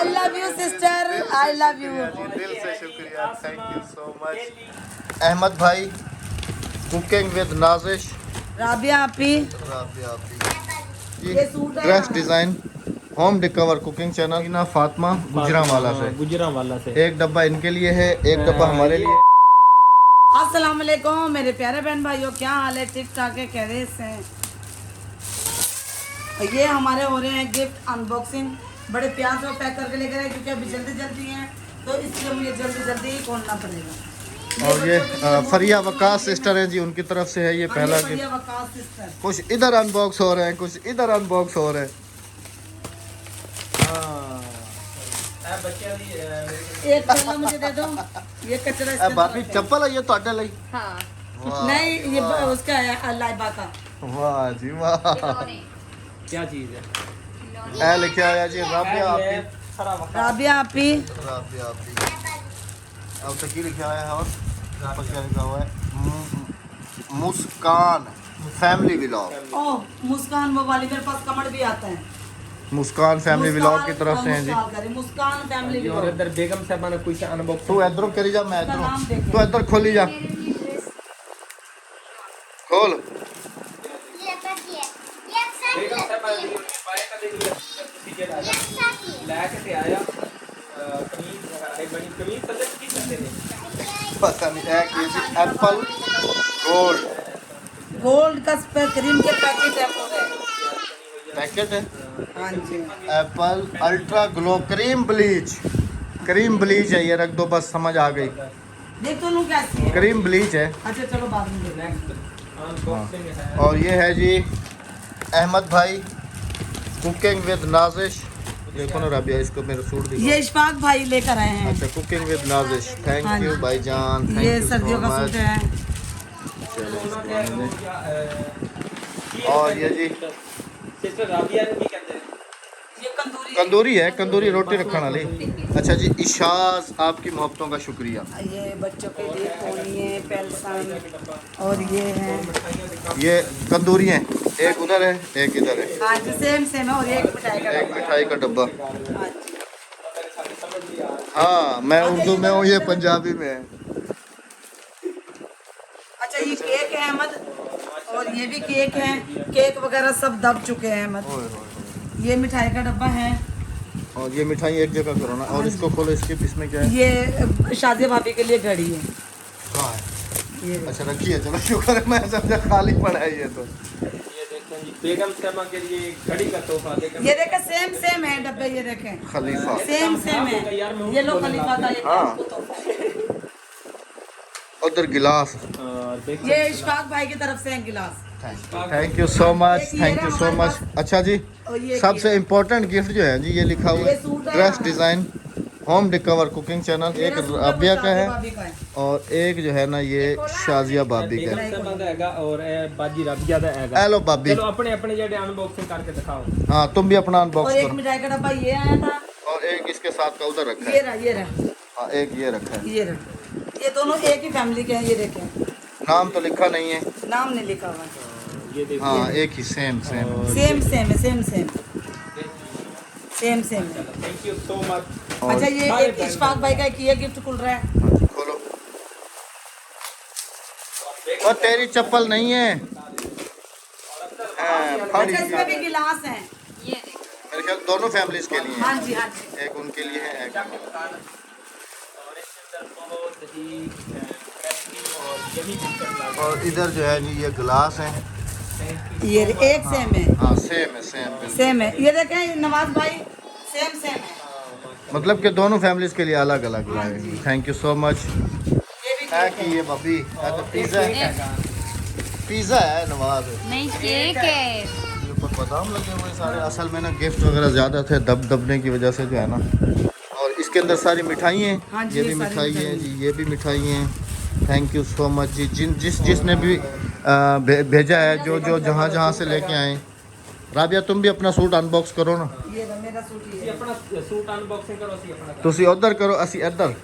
I love you sister, I love you. दिल से शुक्रिया, thank you so much. Ahmed भाई कुकिंग विद नाजिश, राबिया आपी, ये dress design home decor cooking channel ना फातिमा गुजरांवाला से एक डब्बा इनके लिए है, एक डब्बा हमारे लिए। अस्सलाम वालेकुम मेरे प्यारे बहन भाइयों, क्या हाल है? ठीक ठाक है, खैरियत से हैं? ये हमारे हो रहे हैं गिफ्ट अनबॉक्सिंग, बड़े प्यार से पैक करके लेकर आए क्योंकि अभी जल्दी जल्दी हैं तो इसलिए मुझे जल्दी जल्दी ही खोलना पड़ेगा। और ये फरिया वकास सिस्टर हैं जी, उनकी तरफ से है ये पहला फरिया वकास सिस्टर। कुछ इधर अनबॉक्स हो रहे हैं, कुछ इधर अनबॉक्स हो रहे हैं। एक कचरा मुझे दे दो, ये कचरा बाकी चप्पल है ये तो लई। हाँ नहीं, ये उसका है लाइबा का। वाह जी वाह, क्या चीज है? ए लिखा आया जी राबिया आपी, राबिया आपी, राबिया आपी। अब तक लिखा आया है और क्या लिखा हुआ है? मुस्कान फैमिली व्लॉग। ओह मुस्कान वो वाली, मेरे पास कमेंट भी आता है मुस्कान फैमिली व्लॉग की तरफ से हैं जी। मुस्कान फैमिली और इधर बेगम साहब ने कुछ अनबॉक्स। तू इधर करी जा, मैं इधर, तू इधर खोली जा, खोल। बेगम साहब ने पाए का दे दिया सीधे लाके ते आया कमीज है, बनी कमीज सजट की करते ने पता नहीं है कि जी एप्पल गोल्ड का क्रीम के पैकेट है पूरे। पैकेट है। हाँ जी, Apple ultra glow cream bleach है, ये रख दो बस, समझ आ गई। देख तो लूँ कैसी है। क्रीम ब्लीच है। अच्छा चलो बाद में देख लेंगे। अनबॉक्सिंग है। और ये है जी अहमद भाई कुकिंग विद नाजिश। देखो ना राबिया, इसको मेरा सूट दिखा। ये इशफाक भाई लेकर आए हैं। अच्छा कुकिंग विद नाजिश, हाँ थैंक जी। यू भाईजान, थैंक ये यू सर्दियों का सूट है। और ये जी सिस्टर राबिया ने भी कहते हैं ये कंदूरी है, कंदूरी रोटी रखने वाली। अच्छा जी इशाज, आपकी मोहब्बतों का शुक्रिया। ये बच्चों के लिए कोनिए पेल्सन, और ये है ये कंदूरी हैं, एक उधर है एक इधर है। हाँ जी सेम सेम है। और एक मिठाई का एक मिठाई का डब्बा। हाँ जी। हाँ मैं उर्दू में हूँ, ये पंजाबी में है। अच्छा ये केक है अहमद, और ये भी केक है। केक वगैरह सब दब चुके हैं अहमद। ये मिठाई का डब्बा है। और ये मिठाई एक जगह करो ना, और इसको खोलो, इसमें क्या है? ये शादी भाभी के लिए घड़ी है। कहाँ है? ये अच्छा रखी है, चलो शुक्र है, मैं समझा खाली पड़ा है ये तो। ये देखें जी बेगम साहब के लिए घड़ी का तोहफा देखें। ये देखें सेम सेम है डब्बे, ये देखें खलीफा सेम सेम है। ये लो खलीफा का ये हाँ। उधर गिलास। ये इशफाक भाई की तरफ से है गिलास। Thank you so much, thank you so much. अच्छा जी सबसे इम्पोर्टेंट गिफ्ट जो है जी, ये लिखा हुआ है dress design home decor cooking channel. एक राबिया का है और एक जो है ना ये शाजिया भाभी का है। और बाजी राबिया दा हैगा। हेलो भाभी, चलो अपने अपने जेडे अनबॉक्सिंग करके दिखाओ। हाँ तुम भी अपना और अनबॉक्स एक करो। मिठाई का डब्बा ये आया था, और एक इसके साथ का उधर रखा ये है। रहा ये रहा हाँ एक ये रखा है। ये रहा। ये दोनों एक ही फैमिली के हैं। ये देखें नाम तो लिखा नहीं है। नाम नहीं लिखा हुआ। ये देखो हाँ एक ही सेम सेम। सेम सेम है, सेम सेम सेम सेम है। Thank you so much. अच्छा ये एक इशफाक भाई का एक ये गिफ्ट खुल रहा है। खोलो। और तेरी चप्पल नहीं है। अच्छा इसमें भी गिलास है। मेरे ख्याल दोनों फैमिलीज के लिए हाँ है। जी हाँ जी। एक उनके लिए है, एक और इधर जो है जी ये गिलास है। ये एक सेम है। हाँ सेम है, सेम सेम है। ये देखें नवाज भाई सेम सेम है। मतलब कि दोनों फैमिलीज के लिए अलग अलग लाए। Thank you so much. ये भी है कि ये बबी तो पिज़्ज़ा है, पिज़्ज़ा है नवाज, नहीं केक है। ये ऊपर बादाम लगे हुए सारे। असल में ना गिफ्ट वगैरह ज़्यादा थे, दबने की वजह से जो है ना। और इसके अंदर सारी मिठाई हैं। हाँ जी, ये भी सारी मिठाई है मिठाई जी, ये भी मिठाई हैं। थैंक यू सो मच जी, जिसने भी भेजा है, जो जहाँ से लेके आए। राबिया तुम भी अपना सूट अनबॉक्स करो ना। ये मेरा सूट ही सी है। अपना सूट अनबॉक्सिंग करो, सी अपना तुसी उधर करो, असी इधर।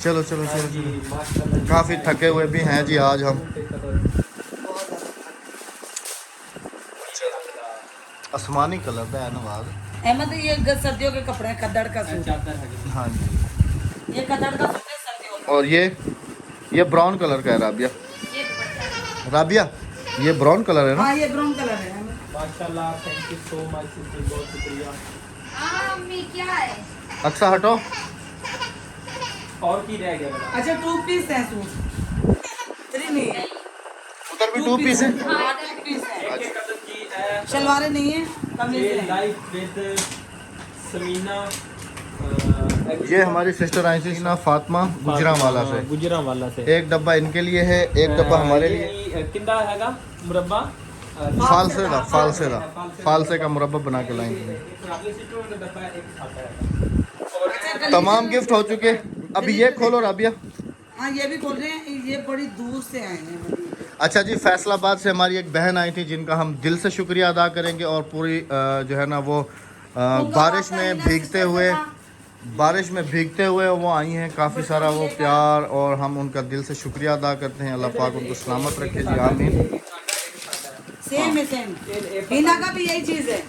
चलो चलो चलो चलो, काफ़ी थके हुए भी हैं जी आज हम। आसमानी कलर का है नवाज। अहमद ये सर्दियों के कपड़े हैं, खद्दड़ का सूट। चादर है हाँ जी। ये खद्दड़ का सूट है सर्दियों का। और ये ब्राउन कलर का है राबिया। राबिया ये ब्राउन कलर है ना? हाँ ये ब्राउन कलर है अहमद। माशाल्लाह, thank you so much sister, बहुत शुक्रिया। मम्मी क्या है? अच्छा हटो। और की रह गया बता? अच्छा 2 पीस है सूट, 3 नहीं है। उधर भी 2 पीस है। हाँ 2 पीस है। एक एक कदर की है। शलवारें नहीं है, कमीज ये है। Life with Samina. ये हमारी सिस्टर आई थी ना फातिमा गुजरांवाला से। गुजरांवाला से एक डब्बा इनके लिए है, एक डब्बा हमारे लिए। ये किंदा हैगा मुरब्बा? फालसे का मुरब्बा बना के लाएंगे। और तमाम गिफ्ट हो चुके। अभी ये खोलो राबिया। हाँ ये भी खोल रहे हैं, ये बड़ी दूर से आए हैं। अच्छा जी, फैसलाबाद से हमारी एक बहन आई थी जिनका हम दिल से शुक्रिया अदा करेंगे। और पूरी जो है ना वो बारिश में भीगते हुए वो आई हैं। काफ़ी सारा वो प्यार, और हम उनका दिल से शुक्रिया अदा करते हैं। अल्लाह पाक उनको सलामत रखे जी, आमीन। सेम है, सेम। हिना का भी यही चीज है।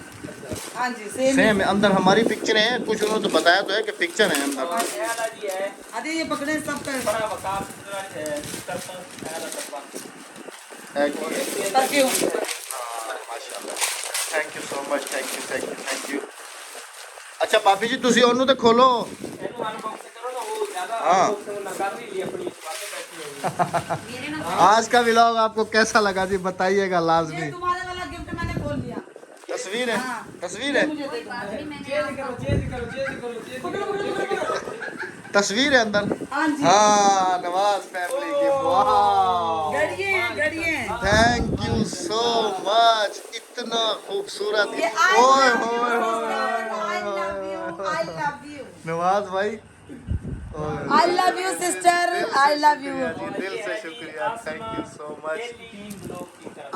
हाँ जी सेम सेम है। अंदर हमारी पिक्चर है, कुछ उन्होंने तो बताया तो है कि पिक्चर है अंदर। अरे ये पकड़े सब कर perfume. Thank you so much, thank you. अच्छा भाभी जी तुसी ਉਹਨੂੰ ਤੇ ਖੋਲੋ। आज का व्लॉग आपको कैसा लगा जी, बताइएगा लाजमी। ये तुम्हारे वाला गिफ्ट मैंने खोल लिया। तस्वीर है, हाँ। तस्वीर है, मुझे दे दो। तस्वीर है अंदर। हाँ जी। हाँ नवाज फैमिली की। वाह, घड़िए हैं, घड़िए हैं। Thank you so much. इतना खूबसूरत। ये ओए I होए love you। नवाज भाई I love you sister, I love you। दिल से शुक्रिया, thank you so much.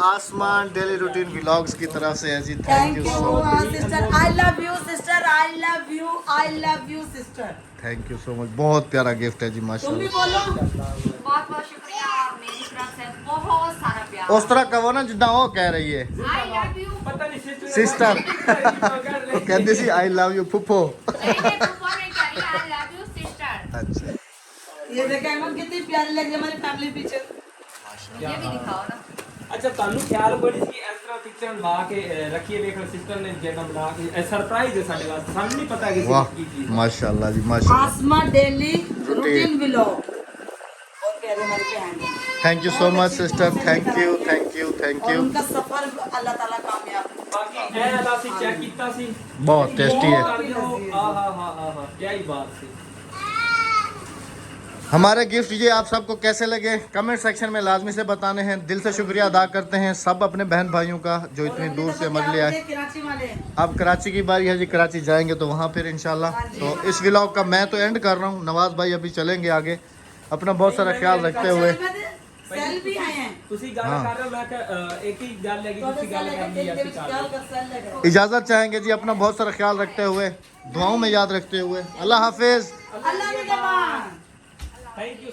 Aasman daily routine vlogs की तरफ से है जी, thank you so much. Sister, I love you sister, I love you, I love you sister। Thank you so much. बहुत प्यारा गिफ्ट है जी तुम भी माशाल्लाह। बोलो। बहुत बहुत शुक्रिया, मेरी तरफ से बहुत सारा प्यार। उस तरह कहो ना जितना वो कह रही है I love you। सिस्टर। कहती सी आई लव यू फुफो। नहीं, पप्पा ने कह रही I love you sister। अच्छा ये देखें अहमद कितनी प्यारी लगी हमारी फैमिली पिक्चर। ये भी दिखाओ ना। अच्छा ਤੁਹਾਨੂੰ ਖਿਆਲ ਬੜੀ ਸੀ ਇਸ ਤਰ੍ਹਾਂ ਪਿਕਚਰ ਲਾ ਕੇ ਰੱਖੀਏ, ਵੇਖ ਲਓ ਸਿਸਟਰ ਨੇ ਜਿਹੜਾ ਬਣਾ ਕੇ ਸਰਪ੍ਰਾਈਜ਼ ਹੈ ਸਾਡੇ ਵਾਸਤੇ, ਸਾਨੂੰ ਨਹੀਂ ਪਤਾ ਕਿ वाह ਕੀ ਚੀਜ਼। माशाल्लाह जी माशाल्लाह। आसमा डेली रूटीन व्लॉग। बहुत प्यारे हमारी बहन है। Thank you so much sister, thank और यू। उनका सफर अल्लाह ताला कामयाब। ਬਾਕੀ ਇਹ ਵਾਲਾ ਅਸੀਂ ਚੈੱਕ ਕੀਤਾ ਸੀ, बहुत टेस्टी है। आहा क्या ही बात थी। हमारे गिफ्ट ये आप सबको कैसे लगे कमेंट सेक्शन में लाजमी से बताने हैं। दिल से शुक्रिया अदा करते हैं सब अपने बहन भाइयों का जो इतनी दूर से हमारे लिए आए। कराची वाले अब कराची की बारी है जी, कराची जाएंगे तो वहाँ फिर इंशाल्लाह। तो इस व्लॉग का मैं तो एंड कर रहा हूँ, नवाज भाई अभी चलेंगे आगे। अपना बहुत सारा ख्याल रखते हुए। सेल भी आए हैं। ਤੁਸੀਂ ਗੱਲ ਕਰ ਰਹੇ ਹੋ, ਮੈਂ ਕਿਹਾ ਇੱਕ ਹੀ ਗੱਲ ਹੈਗੀ, ਤੁਸੀਂ ਗੱਲ ਕਰਨੀ ਹੈ ਅਸੀਂ ਕਰ ਰਹੇ ਹਾਂ। इजाज़त चाहेंगे जी, अपना बहुत सारा ख्याल रखते हुए, दुआओं में याद रखते हुए। अल्लाह हाफिज़। अल्लाह निगहबान। Thank you.